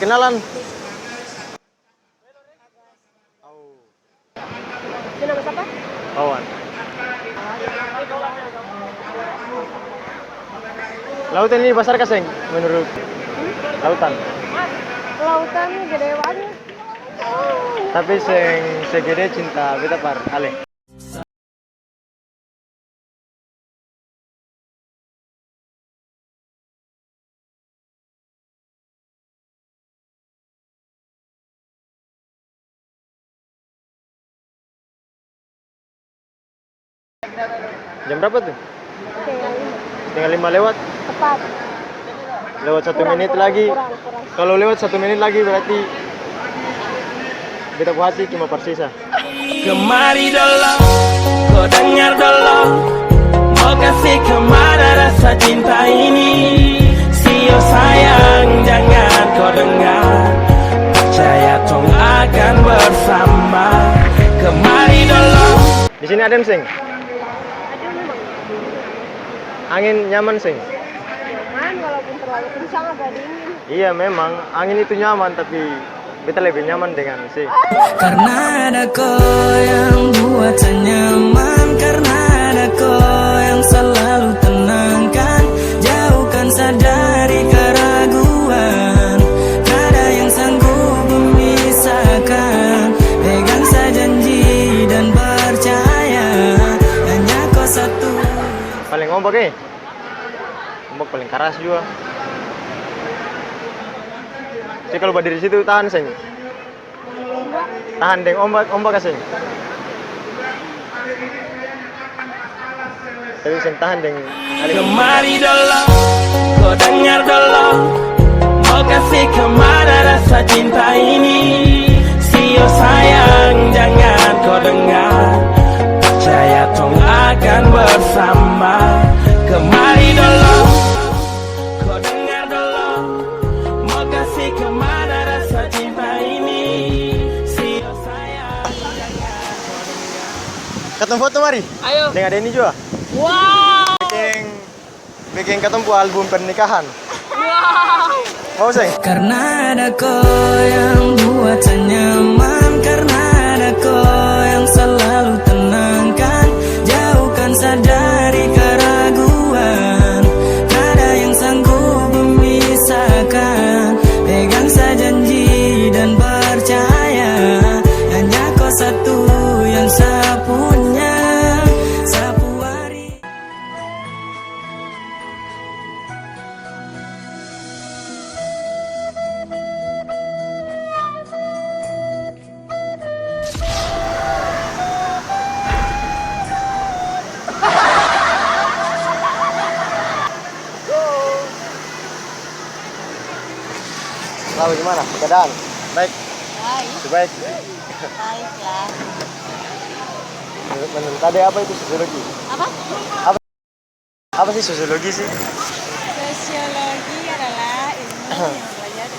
kenalan. Itu nama siapa? Wawan. Lautan ini besar kaseng menurut lautan. Lautannya gede banget. Tapi segede cinta beta par ale. Jam berapa tuh? Setengah lima lewat. Tepat. Lewat 1 menit lagi. Kurang. Kalau lewat 1 menit lagi berarti beta hati cuma persisa. Kemari dulu, kau dengar dulu, mau kasih kemana rasa cinta ini? Sio sayang, jangan kau dengar, percaya tong akan bersama. Kemari dulu. Di sini adem sing. Angin nyaman sing. Nyaman walaupun terlalu kencang agak dingin. Iya memang angin itu nyaman tapi beta lebih nyaman dengan sing. Karena ada kau yang buat saya nyaman, karena ada kau yang selalu tenangkan, jauhkan saya dari keraguan. Tak ada yang sanggup memisahkan, pegang saya janji dan percaya, hanya kau satu. Paling ombak ombak paling keras juga. Jadi kalau berdiri situ tahan sing. Tahan deng ombak sing. Tapi sing tahan deng. Kemari dulu, kau dengar dulu, mau kasih kemana rasa cinta ini? Sio sayang, jangan kau dengar, percaya tong akan bersama. Kemari dulu, kau dengar dulu, mau kasih kemana rasa cinta ini? Sio sayang, jangan kau dengar. Ketemu foto mari. Ayo. Dengan ada ini juga. Wow. Bikin ketemu album pernikahan. Wow. Mau sing? Karena ada kau yang buat saya nyaman, karena ada kau yang selalu tenangkan, jauhkan saya dari keraguan. Tak ada yang sanggup memisahkan, pegang saya janji dan percaya, hanya kau satu yang saya punya. Sapu hari. Lalu gimana? Keadaan? Baik. Baik. Baik. Baiklah. Menurut tadi apa itu sosiologi? Apa? Apa sih sosiologi sih? Sosiologi adalah ilmu yang belajar